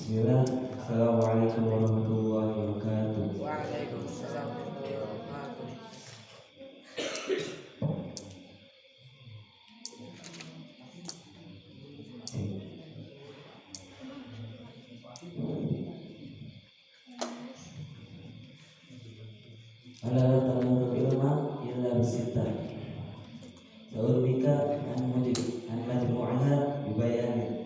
Bismillah. Assalamualaikum warahmatullahi wabarakatuh. Waalaikumsalam warahmatullahi wabarakatuh. Ala talabul ilma illa bisita. Sa'ulbika an majmu'aha bibayanin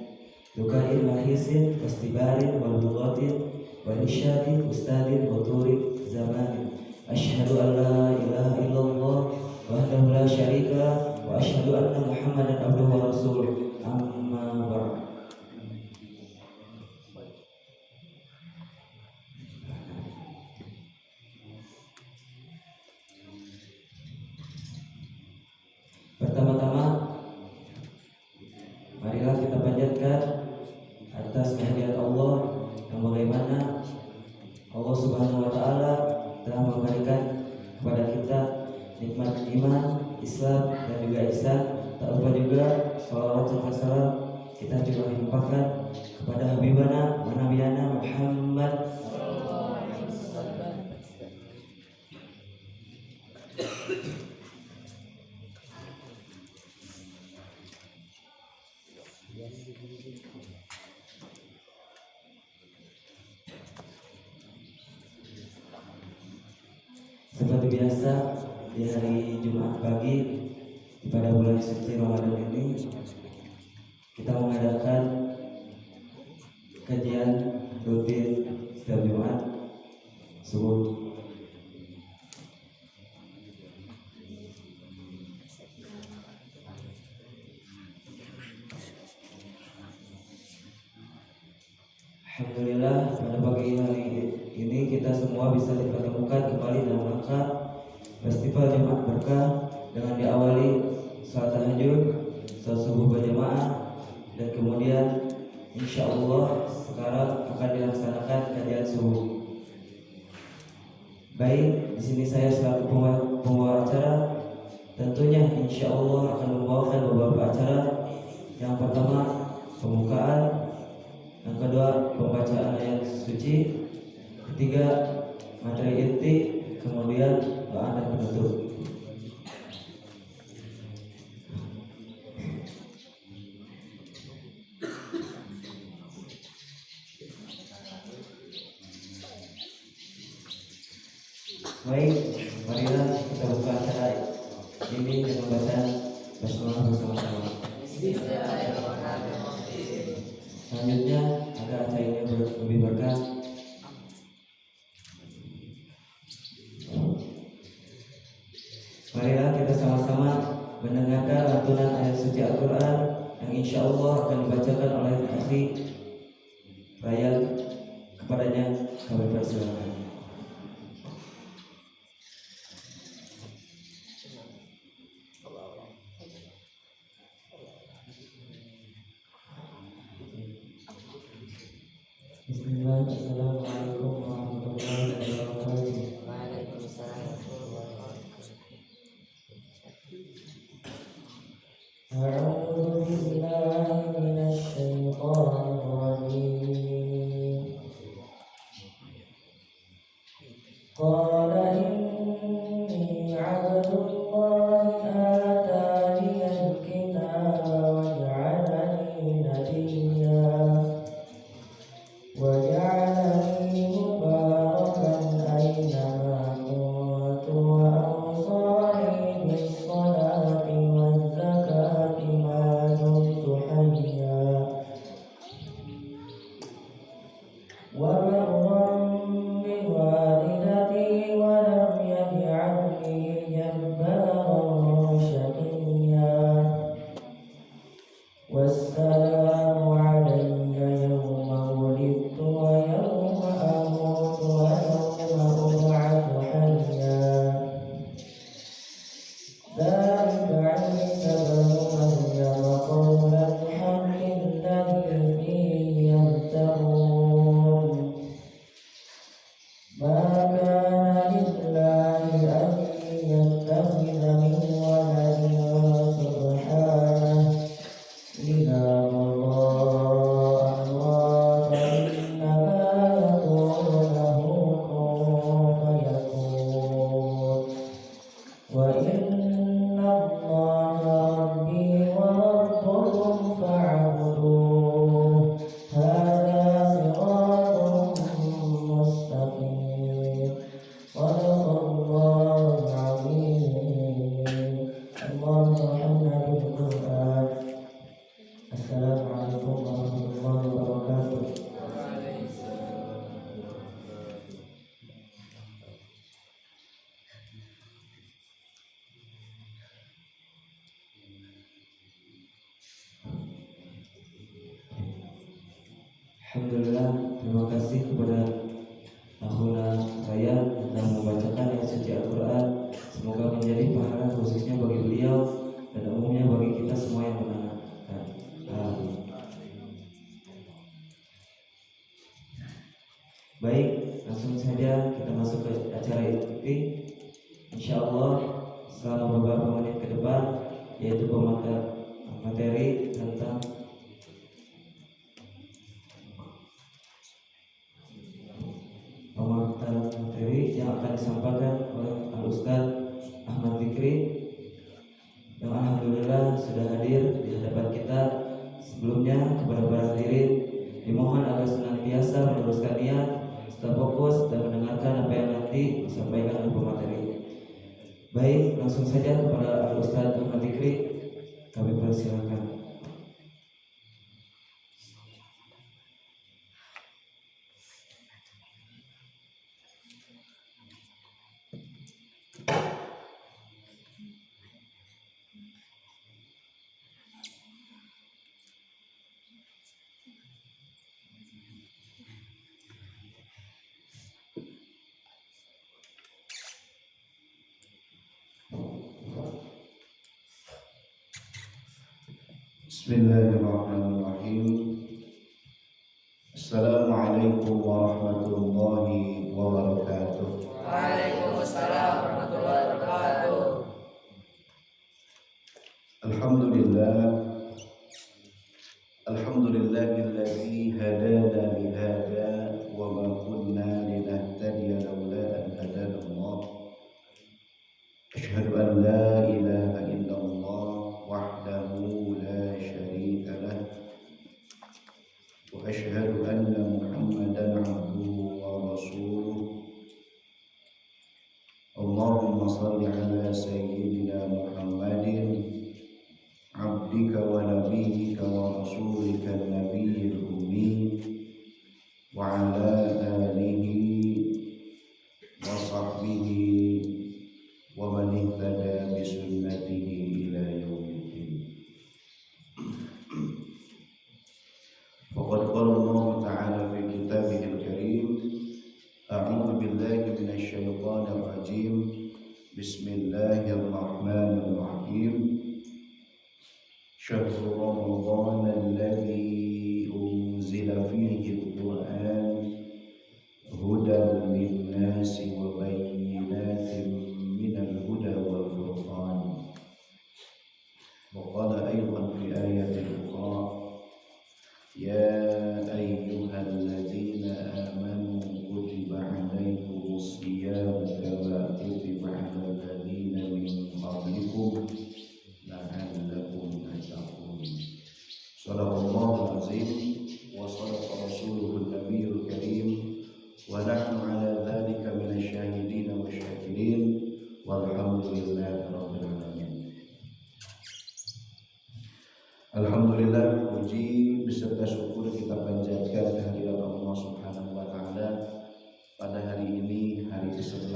Lukain mahisin wastibarin wal lughatin wal isyadin ustadin wa turik zamanin. Asyhadu an la ilaha illallah wahdahu la syarika wa asyhadu anna Muhammadan abduhu wa rasuluh. Amma ba'd. Pertama-tama, marilah kita panjatkan atas kehadirat Allah yang bagaimana Allah Subhanahu wa taala telah memberikan kepada kita nikmat iman, Islam dan juga ihsan. Tak lupa juga salawat serta salam kita juga limpahkan kepada Habibana wa Nabiyana Muhammad Seperti biasa di hari Jumat pagi pada bulan suci Ramadan ini kita mengadakan kajian rutin setiap Jumat subuh. Alhamdulillah pada pagi hari ini kita semua bisa dipertemukan kembali dalam rangka Festival Jumat Berkah dengan diawali salat tahajud, salat subuh berjamaah, dan kemudian insya Allah sekarang akan dilaksanakan kajian subuh. Baik, di sini saya selaku pembawa acara, tentunya insya Allah akan membawakan beberapa acara. Yang pertama pembukaan, yang kedua pembacaan ayat suci, ketiga materi inti, kemudian doa dan penutup. Baik, marilah kita buka acara ini dengan bacaan basmalah bersama-sama. Selanjutnya agar acara ini lebih berkah, marilah kita sama-sama mendengarkan lantunan ayat suci Al-Quran yang insya Allah akan dibacakan oleh akhi Rayyan. Kepadanya kami persilakan. Bismillah. Assalamualaikum warahmatullahi wabarakatuh. Waalaikumsalam warahmatullahi wabarakatuh. A'udzu billahi minasy syaithanir rajim. Qala inni 'abdullahi ataniyal kitaba wa ja'alani nabiyya wa ja'alani Assalamualaikum warahmatullahi wabarakatuh. Alhamdulillah, terima kasih kepada akhuna saya yang telah membacakan ayat suci Al-Quran. Semoga menjadi pahala khususnya bagi beliau dan umumnya bagi kita semua yang mendengarkan. Amin. Baik, langsung saja kita masuk ke acara inti. Insya Allah selama beberapa menit ke depan, yaitu materi tentang pemaparan materi yang akan disampaikan oleh Al-Ustaz Ahmad Fikri yang alhamdulillah sudah hadir di hadapan kita. Sebelumnya kepada para hadirin dimohon agar senantiasa meluruskan niat, tetap fokus dan mendengarkan apa yang nanti disampaikan oleh pemateri. Baik, langsung saja kepada Al-Ustaz Ahmad Fikri kami persilakan. Bismillahirrahmanirrahim. Assalamualaikum warahmatullahi wabarakatuh. Waalaikumsalam warahmatullahi wabarakatuh. Alhamdulillahilladzi hadana lihada wa ma kunna linahtadiya laula an hadana Allah. Asyhadu an la ilaha illallah wahdahu la syarika lah wa asyhadu anna Muhammadan abduhu wa rasuluh. Allahumma shalli ala sayyidina Muhammadin abdika wa nabiyyika wa rasulika an-nabiyyil ummi wa ala alihi wa sahbihi wa man ihtada bi sunnatihi ila yaumiddin. Faqad qala Allah ta'ala fi kitabihil karim, a'udzu billahi minasy syaithanir rajim. Bismillahirrahmanirrahim. Syahrul Ramadan alladzi unzila fihi al-Qur'an hudan lin-nasi wa bayyinatin minal huda wal furqan. Wa qala aydan fi ayatin ukhra, ya ayyuhalladzina amanu kutiba alaikumus siyam kama kutiba alal ladzina min qablikum la'allakum tattaqun. Shadaqallahul azim wa shadaqa rasuluhun nabiyul karim wa nahnu ala dzalika minasy syahidin wa syakirin walhamdulillahi rabbil alamin. Alhamdulillah, puji beserta syukur kita panjatkan kehadirat Allah Subhanahu wa taala. Pada hari ini, hari ke-11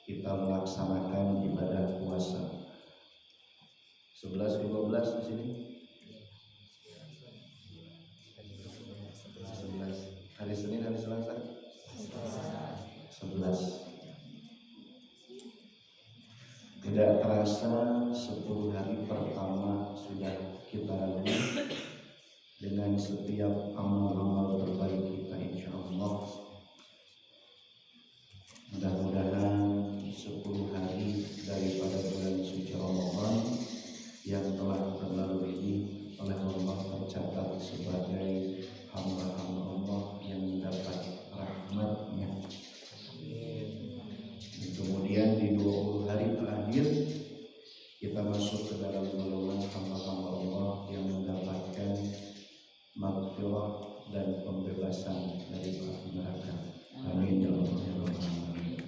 kita melaksanakan ibadah puasa. 11 ke 12 di sini. 11. Hari Senin, hari Selasa. 11. Tidak terasa 10 hari pertama sudah kita lalui dengan setiap amal-amal terbaik kita, insya Allah. Mudah-mudahan 10 hari daripada bulan suci Ramadan yang telah berlalu ini oleh Allah tercatat sebagai hamba-hamba Allah yang mendapat rahmat-Nya. Kemudian di 20 hari terakhir kita masuk ke dalam golongan hamba-hamba Allah yang mendapatkan maghfirah dan pembebasan dari api neraka. Amin ya Allah ya Rabbal alamin.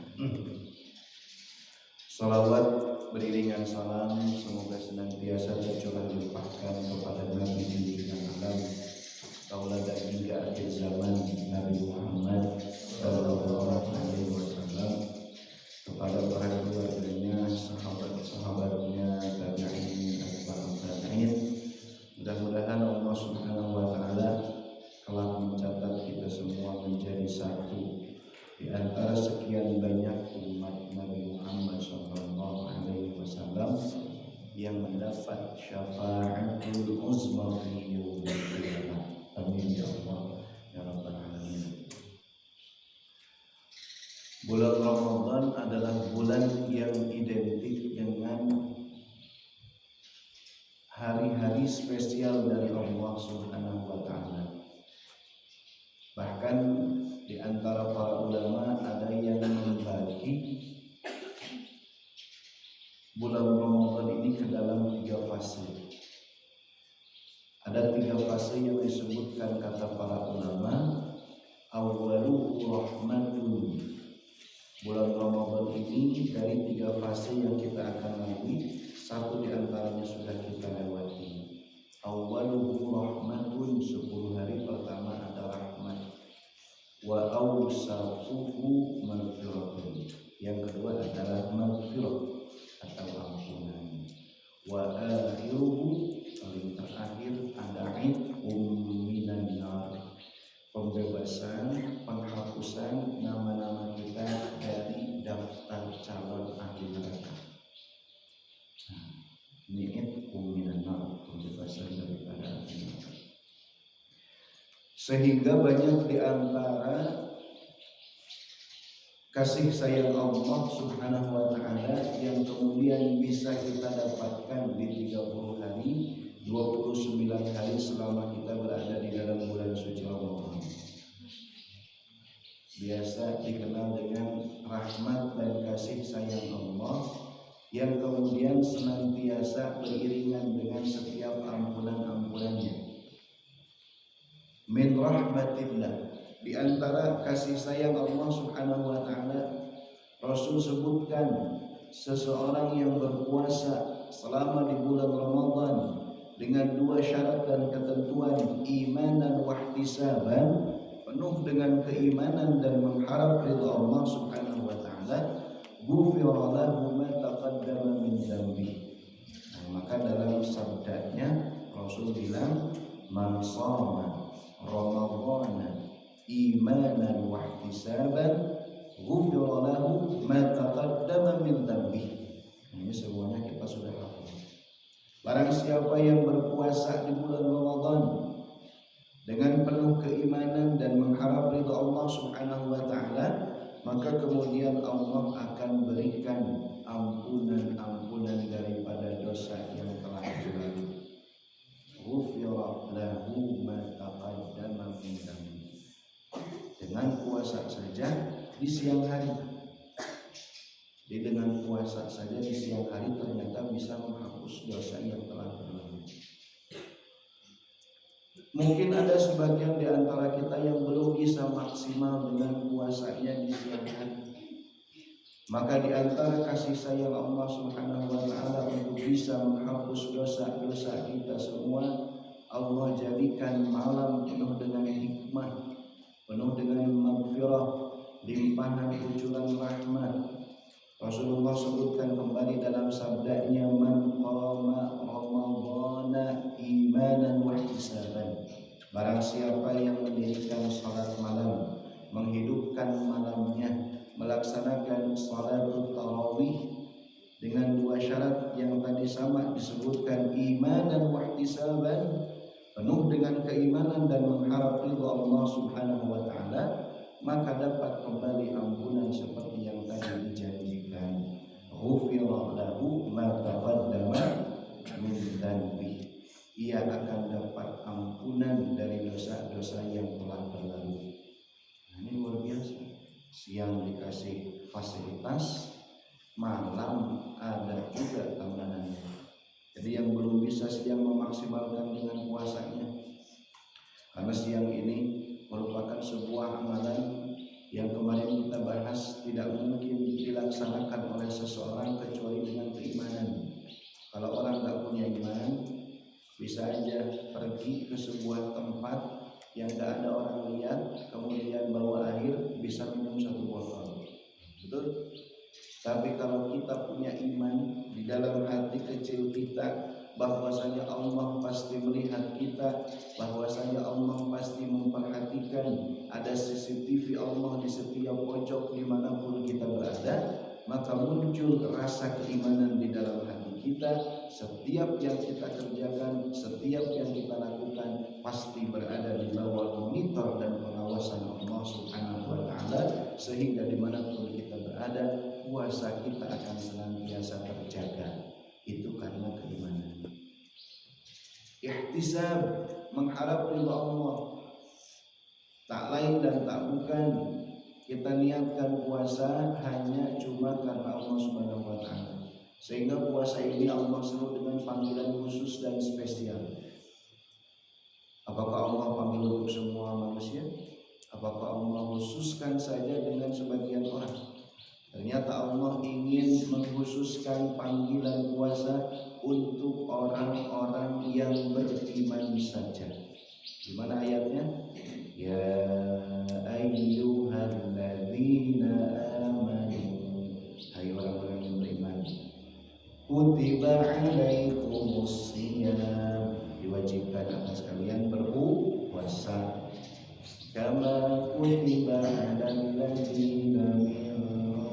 Salawat beriringan salam semoga senantiasa tercurah dilimpahkan kepada Nabi junjungan alam tauladan hingga akhir zaman Nabi Muhammad sallallahu alaihi wasallam, kepada para keluarganya, sahabat-sahabatnya, tabi'in, atba'ut tabi'in. Mudah-mudahan Allah Subhanahu wa taala telah mencatat kita semua menjadi satu di antara sekian banyak umat Nabi Muhammad sallallahu alaihi wasallam yang mendapat syafa'atul uzma fi yaumil qiyamah. Amin ya Allah ya rabbal alamin. Bulan Ramadan adalah bulan yang identik dengan hari-hari spesial dari Allah Subhanahu wa taala. Bahkan di antara para ulama ada yang membagi bulan Ramadan ini ke dalam 3 fase. Ada 3 fase yang disebutkan kata para ulama. Awwalu rahmatun. Bulan Ramadan ini dari 3 fase yang kita akan lalui, satu di antaranya sudah kita lewati. Awwaluhu rahmatun, 10 hari pertama ada rahmat. Wa awsafuhu maghfiratun. Yang kedua adalah maghfirah atau ampunan. Wa akhiruhu, paling terakhir ada itqum minan nar, pembebasan, penghapusan nama-nama kita dari daftar calon ahli neraka. Ini itqum minan nar, pembebasan daripada ahli neraka. Sehingga banyak di antara kasih sayang Allah Subhanahu wa taala yang kemudian bisa kita dapatkan di 30 hari, 29 hari selama kita berada di dalam bulan suci Ramadan. Biasa dikenal dengan rahmat dan kasih sayang Allah yang kemudian senantiasa beriringan dengan setiap ampunan-ampunannya. Min rahmatillah, di antara kasih sayang Allah Subhanahu wa taala, Rasul sebutkan seseorang yang berpuasa selama di bulan Ramadan dengan 2 syarat dan ketentuan, iman dan wahtisaban, penuh dengan keimanan dan mengharap ridha Allah Subhanahu wa taala, ghufira lahu ma taqaddama min dzambi. Maka dalam sabdanya Rasul bilang, man shoma Ramadhana imanan wa ihtisaban ghufira lahu ma taqaddama min dzambi. Ini semuanya kita sudah hafal. Barang siapa yang berpuasa di bulan Ramadan dengan penuh keimanan dan mengharap ridha Allah Subhanahu wa taala, maka kemudian Allah akan berikan ampunan-ampunan daripada dosa yang telah berlalu. Ghufira lahu ma taqaddama min dzambi. Dengan puasa saja di siang hari. Jadi dengan puasa saja di siang hari ternyata bisa menghapus dosa yang telah berlalu. Mungkin ada sebagian di antara kita yang belum bisa maksimal dengan puasanya di siang hari. Maka di antara kasih sayang Allah Subhanahu wa taala untuk bisa menghapus dosa-dosa kita semua, Allah jadikan malam penuh dengan hikmah, penuh dengan maghfirah, limpahan kucuran rahmat. Rasulullah sebutkan kembali dalam sabdanya, man qama ramadhana imanan wa ihtisaban. Barang siapa yang mendirikan salat malam, menghidupkan malamnya, melaksanakan salatul tarawih dengan 2 syarat yang tadi sama disebutkan, iman dan wahtisaban, penuh dengan keimanan dan mengharap ridha Allah Subhanahu wa taala, maka dapat kembali ampunan seperti yang tadi dijanjikan. Ghufira lahu ma taqaddama min dzambi. Ia akan dapat ampunan dari dosa-dosa yang telah berlalu. Ini luar biasa. Siang dikasih fasilitas, malam ada juga tambahannya. Jadi yang belum bisa siang memaksimalkan dengan puasanya, karena siang ini merupakan sebuah amalan yang kemarin kita bahas tidak mungkin dilaksanakan oleh seseorang kecuali dengan keimanan. Kalau orang nggak punya iman, bisa aja pergi ke sebuah tempat yang nggak ada orang lihat, kemudian bawa air, bisa minum 1 botol. Betul? Tapi kalau kita punya iman di dalam hati kecil kita, bahwasanya Allah pasti melihat kita, bahwasanya Allah pasti memperhatikan, ada CCTV Allah di setiap pojok dimanapun kita berada, maka muncul rasa keimanan di dalam hati kita. Setiap yang kita kerjakan, setiap yang kita lakukan pasti berada di bawah monitor dan pengawasan Allah Subhanahu wa Ta'ala, sehingga dimanapun kita berada, puasa kita akan senantiasa terjaga. Itu karena keimanan. Ihtisab, mengharap ridha Allah, tak lain dan tak bukan kita niatkan puasa hanya cuma karena Allah Subhanahu wa Ta'ala. Sehingga puasa ini Allah sebut dengan panggilan khusus dan spesial. Apakah Allah panggil untuk semua manusia? Apakah Allah khususkan saja dengan sebagian orang? Ternyata Allah ingin mengkhususkan panggilan puasa untuk orang-orang yang beriman saja. Gimana ayatnya? Ya ayyuhalladzina amanu, hai orang-orang yang beriman, kutiba alaikumus shiyam, diwajibkan atas kalian berpuasa, kama kutiba alal ladzina min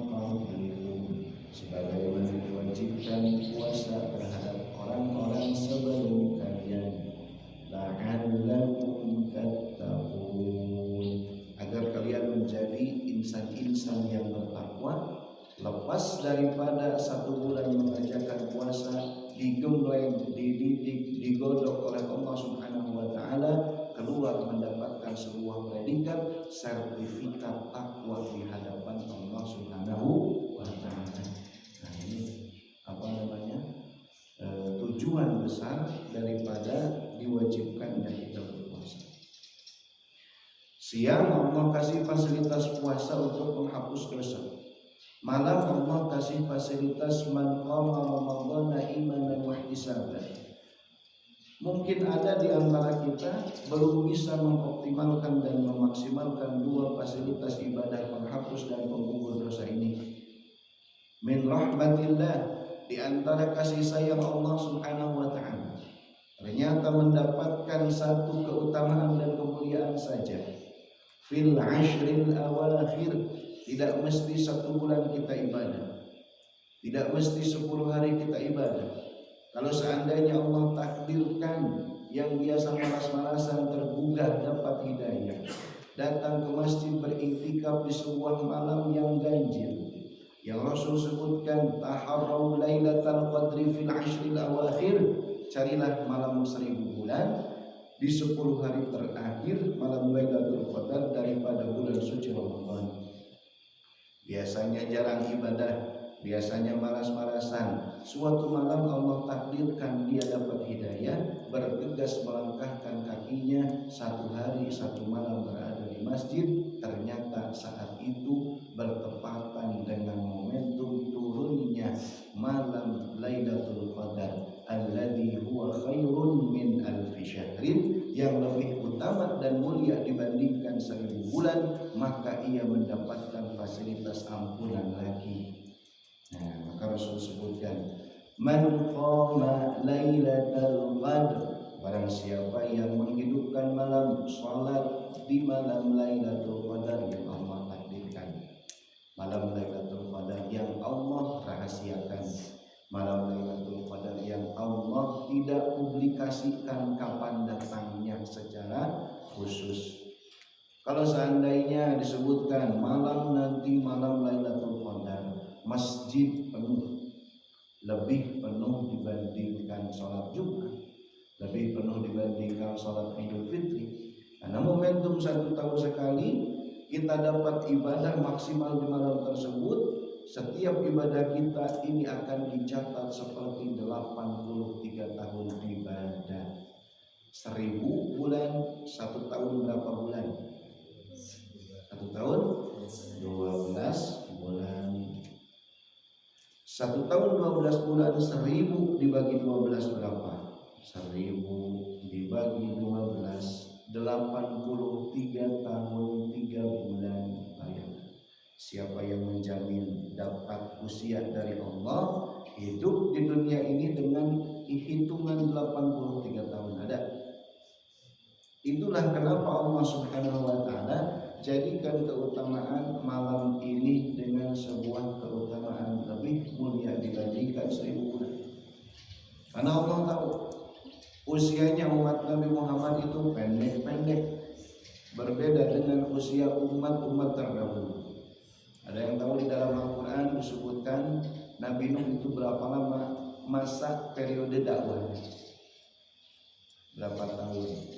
qablikum, sebagaimana diwajibkan puasa terhadap orang-orang sebelum kalian, la'allakum tattaqun, agar kalian menjadi insan-insan yang bertakwa. Lepas daripada 1 bulan mengerjakan puasa, digembleng, dididik, digodok oleh Allah Subhanahu wa Ta'ala, keluar mendapatkan sebuah predikat sertifikat takwa di hadapan Allah Subhanahu wa Ta'ala. Nah, ini apa namanya? Tujuan besar daripada diwajibkannya kita berpuasa. Siang Allah kasih fasilitas puasa untuk menghapus dosa. Malam Allah kasih fasilitas man qama ramadhana imanan wa ihtisaban. Mungkin ada di antara kita belum bisa mengoptimalkan dan memaksimalkan 2 fasilitas ibadah penghapus dan penggugur dosa ini. Min rahmatillah, di antara kasih sayang Allah Subhanahu wa Ta'ala, ternyata mendapatkan 1 keutamaan dan kemuliaan saja. Fil ashril awakhir, tidak mesti 1 bulan kita ibadah, tidak mesti 10 hari kita ibadah. Kalau seandainya Allah takdirkan yang biasa malas-malasan tergugah dapat hidayah, datang ke masjid beriktikaf di sebuah malam yang ganjil, yang Rasul sebutkan taharraw lailatal qadri fil ashril awakhir, carilah malam 1000 bulan di 10 hari terakhir malam Lailatul Qadar daripada bulan suci Ramadan. Biasanya jarang ibadah, biasanya malas-malasan. Suatu malam Allah takdirkan dia dapat hidayah, bergegas melangkahkan kakinya 1 hari 1 malam berada di masjid. Ternyata saat itu bertepatan dengan momentum turunnya malam Lailatul Qadar, alladzi huwa khairun min alfi syahrin, yang lebih utama dan mulia dibandingkan 1000 bulan, maka ia mendapatkan fasilitas ampunan lagi. Nah, maka Rasul sebutkan, man qama lailatal qadr, barang siapa yang menghidupkan malam salat di malam Lailatul Qadar yang Allah takdirkan, malam Lailatul Qadar yang Allah rahasiakan, malam Lailatul Qadar yang Allah tidak publikasikan kapan datangnya secara khusus. Kalau seandainya disebutkan malam nanti malam Lailatul Qadar, masjid penuh, lebih penuh dibandingkan sholat Jumat, lebih penuh dibandingkan sholat Idul Fitri. Karena momentum 1 tahun sekali kita dapat ibadah maksimal di malam tersebut. Setiap ibadah kita ini akan dicatat seperti 83 tahun ibadah. 1000 bulan, 1 tahun berapa bulan? 1 tahun 1 tahun 12 bulan, 1000 dibagi 12 berapa? 1000 dibagi 12, 83 tahun 3 bulan. Bayangkan, siapa yang menjamin dapat usia dari Allah, hidup di dunia ini dengan hitungan 83 tahun? Ada. Itulah kenapa Allah Subhanahu wa taala jadikan keutamaan malam ini dengan sebuah keutamaan lebih mulia dibandingkan 1000 bulan. Karena Allah tahu usianya umat Nabi Muhammad itu pendek-pendek, berbeda dengan usia umat-umat terdahulu. Ada yang tahu di dalam Al-Quran disebutkan Nabi Nuh itu berapa lama masa periode dakwahnya? Berapa tahun?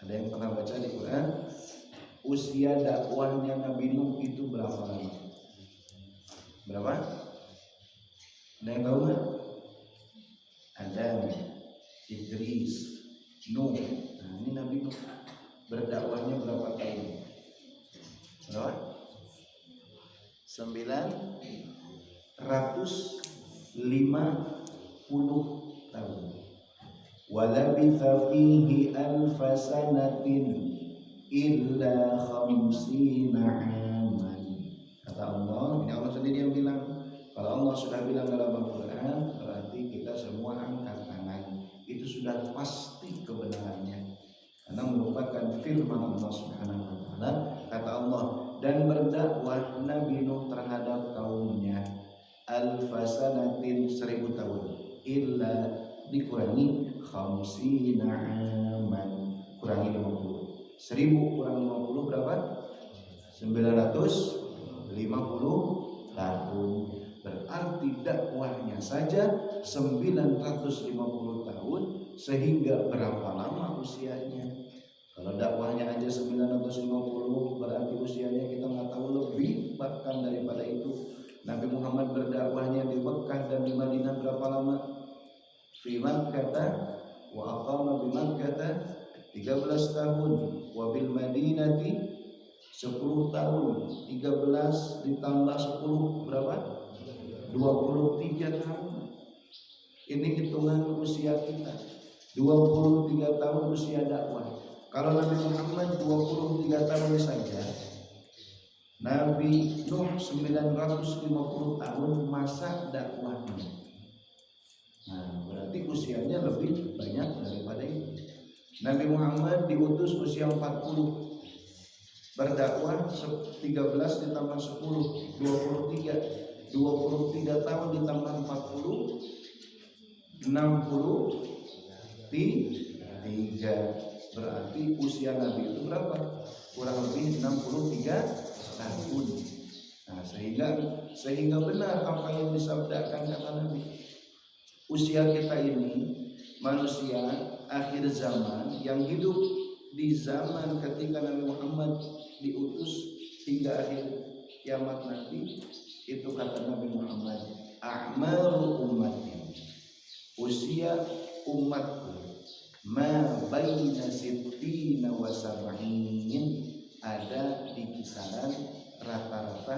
Ada yang pernah baca di Quran? Usia dakwahnya Nabi Nuh itu berapa lama? Berapa? Ada yang tahu nggak? Adam, Idris, Nuh. Nah, ini Nabi Nuh berdakwahnya berapa tahun? Berapa? 950 tahun. Walabitha fihi alfa sanatin illa khamsina aman. Kata Allah, ini Allah sendiri yang bilang. Kalau Allah sudah bilang dalam Al-Quran, berarti kita semua angkat tangan. Itu sudah pasti kebenarannya, karena merupakan firman Allah Subhanahu wa taala. Kata Allah, dan berdakwah Nabi Nuh terhadap kaumnya alfa sanatin 1000 tahun, illa dikurangi khamsina aman, kurangi 50. 1000 kurang 50 berapa? 950 tahun. Berarti dakwahnya saja 950 tahun, sehingga berapa lama usianya? Kalau dakwahnya aja 950, berarti usianya kita nggak tahu lebih bahkan daripada itu. Nabi Muhammad berdakwahnya di Mekah dan di Madinah berapa lama? Fi Makkah wa aqama bi Makkah 13 tahun, wa bil Madinati 10 tahun. 13 ditambah 10 berapa? 23 tahun. Ini hitungan usia kita. 23 tahun usia dakwah. Kalau Nabi Muhammad 23 tahun saja, Nabi Nuh 950 tahun masa dakwahnya. Nah, berarti usianya lebih banyak daripada itu. Nabi Muhammad diutus usia 40, berdakwah 13 ditambah 10 23 tahun ditambah 40 63. Berarti usia Nabi itu berapa? Kurang lebih 63 tahun. Nah, sehingga benar apa yang disabdakan kata Nabi. Usia kita ini manusia akhir zaman yang hidup di zaman ketika Nabi Muhammad diutus hingga akhir kiamat nanti, itu kata Nabi Muhammad, a'maru ummati, usia umatku, ma baina sittina wa sab'in, ada di kisaran rata-rata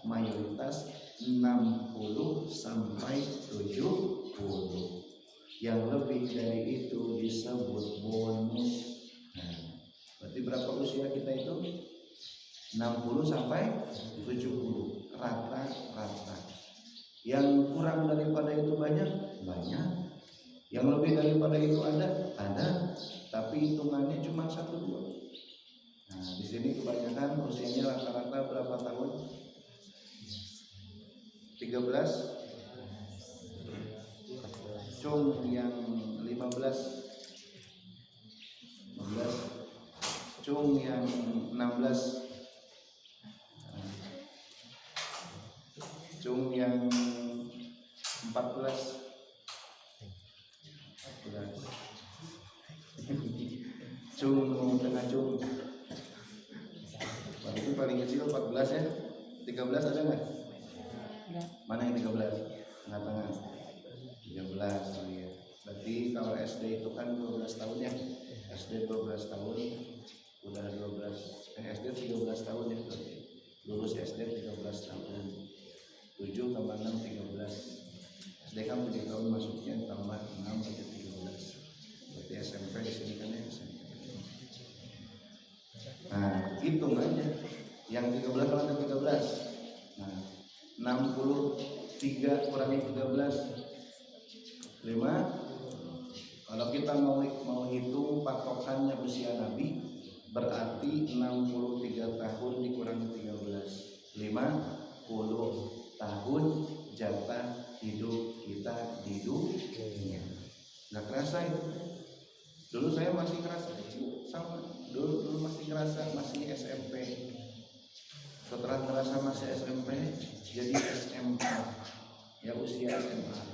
mayoritas 60 sampai 70. Yang lebih dari itu disebut bonus. Nah, berarti berapa usia kita itu? 60 sampai 70 rata-rata. Yang kurang daripada itu banyak. Yang lebih daripada itu ada, tapi hitungannya cuma 1-2. Nah, di sini kebanyakan usianya rata-rata berapa tahun? 13. Cung yang 15. Cung yang 16. Cung yang 14. Cung tengah cung. Itu paling kecil 14 ya. 13 ada nggak? Mana yang 13? Tengah-tengah. 13. Oh iya. Berarti kalau SD itu kan 12 tahun ya. SD 12 tahun. Udah 12. SD 13 tahun ya berarti. Lulus SD 13 tahun. 7 tambah 6 13. Nah, hitung aja. Yang 13 lawan 13. Nah, 63 kurangi 13 5. Kalau kita mau hitung patokannya usia Nabi, berarti 63 tahun dikurangi 13, 50 tahun jatah hidup kita di dunia. Nggak kerasa itu. Dulu saya masih kerasa kecil, sama. Dulu masih kerasa masih SMP. Setelah terasa masih SMP, jadi SMA. Ya usia SMA.